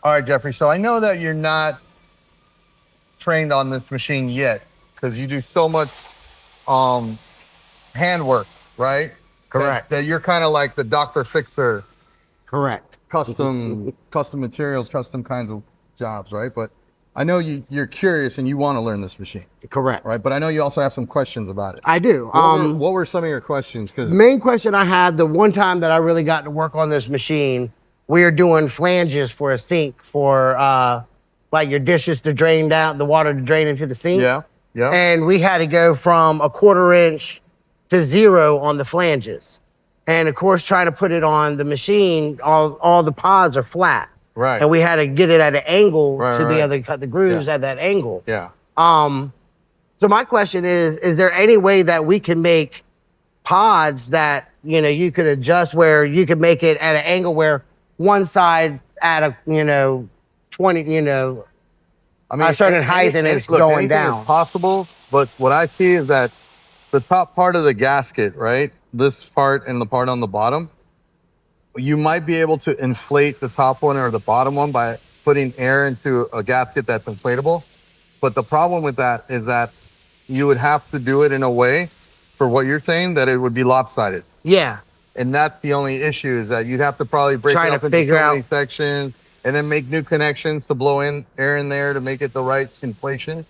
All right, Jeffrey. So I know that you're not trained on this machine yet because you do so much um, handwork, right? Correct. That you're kind of like the doctor fixer, Correct. custom materials, custom kinds of jobs, right? But I know you're curious and you want to learn this machine, Correct. right? But I know you also have some questions about it. I do. What were some of your questions? The Because main question I had, the one time that I really got to work on this machine, we were doing flanges for a sink for like your dishes to drain down, the water to drain into the sink. yeah, yeah, And we had to go from a 1/4 inch to 0 on the flanges. And of course, trying to put it on the machine, all the pods are flat. right, And we had to get it at an angle Right, to be right. able to cut the grooves Yeah. at that angle. yeah. So my question is there any way that we can make pods that, you know, you could adjust where you could make it at an angle where one side's at a, 20, I mean, a certain height and it's going anything down. is possible, but what I see is that the top part of the gasket, right? This part and the part on the bottom, you might be able to inflate the top one or the bottom one by putting air into a gasket that's inflatable. But the problem with that is that you would have to do it in a way, for what you're saying, that it would be lopsided. Yeah. And that's the only issue, is that you'd have to probably break Try it to up into figure so many out- sections and then make new connections to blow in air in there to make it the right inflation.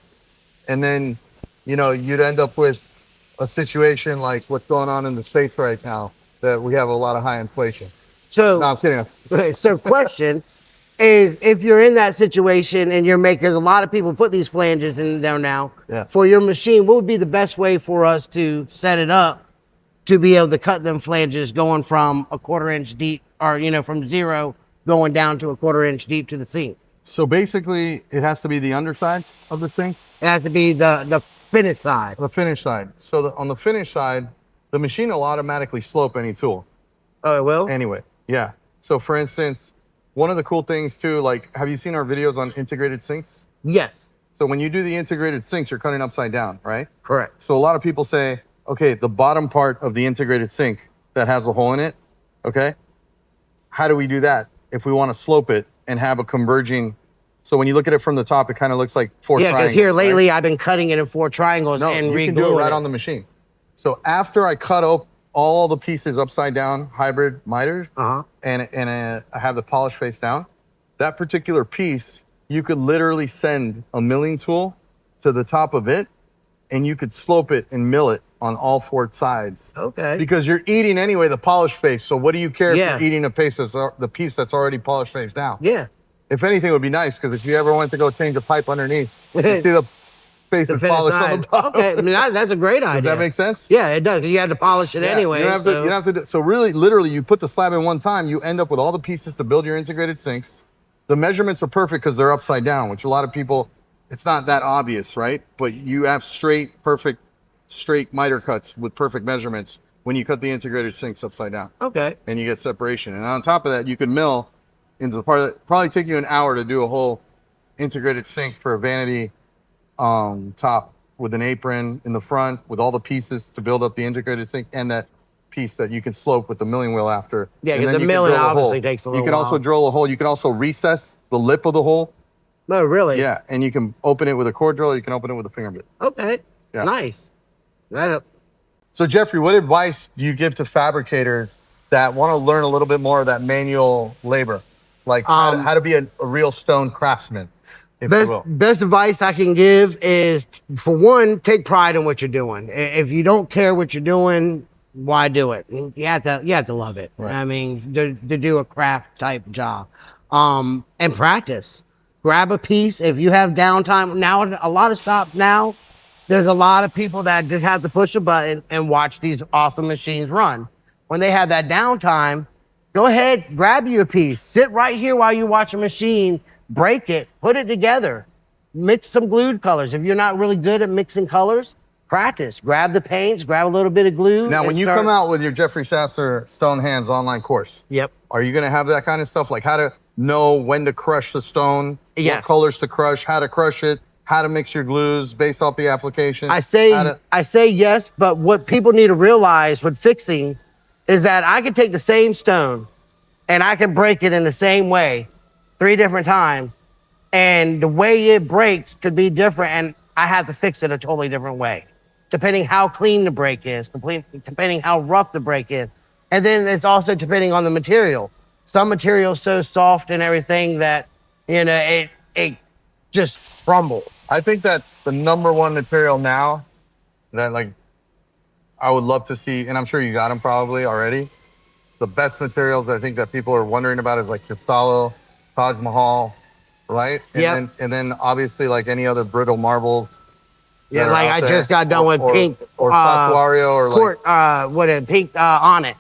And then, you'd end up with a situation like what's going on in the States right now, that we have a lot of high inflation. So, No, I'm kidding. okay, so question is, if you're in that situation and you're making, because a lot of people put these flanges in there now, Yeah. for your machine, what would be the best way for us to set it up to be able to cut them flanges going from a 1/4 inch deep, or, from 0 going down to a 1/4 inch deep to the sink? So basically, it has to be the underside of the thing, It has to be the finish side. the finish side. So on the finish side, the machine will automatically slope any tool. Oh, it will? Anyway, yeah. So for instance, one of the cool things too, like, have you seen our videos on integrated sinks? Yes, So when you do the integrated sinks, you're cutting upside down, right? correct. So a lot of people say, okay, the bottom part of the integrated sink that has a hole in it, okay, how do we do that if we want to slope it and have a converging? So when you look at it from the top, it kind of looks like four Yeah, because triangles. here right? lately I've been cutting it in 4 triangles No, and you can do it right on the machine. So after I cut up all the pieces upside down, hybrid miters, and I have the polish face down, that particular piece, you could literally send a milling tool to the top of it, and you could slope it and mill it on all 4 sides. Okay. Because you're eating anyway the polished face. So what do you care Yeah. if you're eating the piece that's already polished face down? Yeah. If anything, it would be nice, because if you ever went to go change a pipe underneath, you see the face The is finish polished on side. the bottom. Okay, I mean, that's a great idea. Does that make sense? Yeah, it does. You have to polish it Yeah, anyway. You don't have to. So really, literally, you put the slab in one time, you end up with all the pieces to build your integrated sinks. The measurements are perfect because they're upside down, which a lot of people, it's not that obvious, right? But you have perfect straight miter cuts with perfect measurements when you cut the integrated sinks upside down, Okay. and you get separation. And on top of that, you can mill into the part that probably take you an hour to do a whole integrated sink for a vanity top with an apron in the front with all the pieces to build up the integrated sink, and that piece that you can slope with the milling wheel after. Yeah, And because then the you can milling drill a hole. obviously takes a little You can also while. drill a hole. You can also recess the lip of the hole. No, really? Yeah, and you can open it with a core drill. You can open it with a finger bit. Okay. Yeah. Nice. So Jeffrey, what advice do you give to fabricators that want to learn a little bit more of that manual labor, like how to be a real stone craftsman? If you will. Best advice I can give is, for one, take pride in what you're doing. If you don't care what you're doing, why do it? You have to love it. Right. I mean, to do a craft type job, and practice. Grab a piece. If you have downtime now, a lot of shops now, there's a lot of people that just have to push a button and watch these awesome machines run. When they have that downtime, go ahead, grab you a piece, sit right here while you watch a machine, break it, put it together, mix some glued colors. If you're not really good at mixing colors, practice. Grab the paints, grab a little bit of glue. Now, and when you start- come out with your Jeffrey Sasser Stone Hands online course, Yep. are you going to have that kind of stuff, like how to know when to crush the stone, what Yes. colors to crush, how to crush it, how to mix your glues based off the application? I say yes, but what people need to realize with fixing is that I can take the same stone and I can break it in the same way 3 different times, and the way it breaks could be different, and I have to fix it a totally different way, depending how clean the break is, depending how rough the break is, and then it's also depending on the material. Some material's so soft and everything that it just crumbles. I think that the #1 material now that like I would love to see, and I'm sure you got them probably already. The best materials I think that people are wondering about is like Cristallo, Taj Mahal, right? And then obviously like any other brittle marbles. Yeah, like I just got done with pink or Sacuario or like pink Onyx,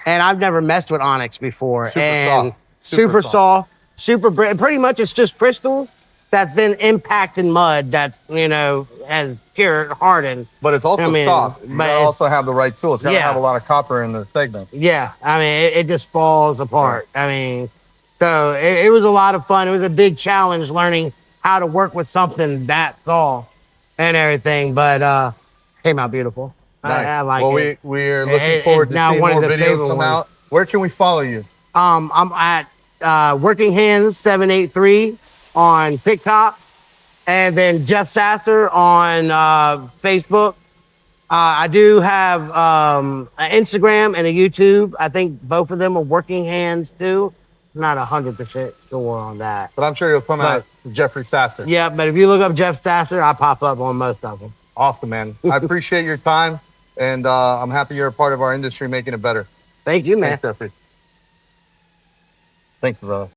and I've never messed with Onyx before. Super soft. Super pretty much it's just crystal that's been impacted mud that's has cured hardened. But it's also soft. You gotta also have the right tool. It's gotta have a lot of copper in the segment. Yeah, I mean it just falls apart. I mean, so it was a lot of fun. It was a big challenge learning how to work with something that soft and everything, but came out beautiful. Nice. I like it. We're looking forward to seeing more videos come out. Where can we follow you? I'm at Working Hands 783 on TikTok, and then Jeff Sasser on Facebook. I do have an Instagram and a YouTube. I think both of them are Working Hands too. Not 100% sure on that. But I'm sure you'll come out Jeffrey Sasser. Yeah, but if you look up Jeff Sasser, I pop up on most of them. Awesome, man. I appreciate your time, and I'm happy you're a part of our industry making it better. Thank you, man. Thanks, Jeffrey. Thanks, brother.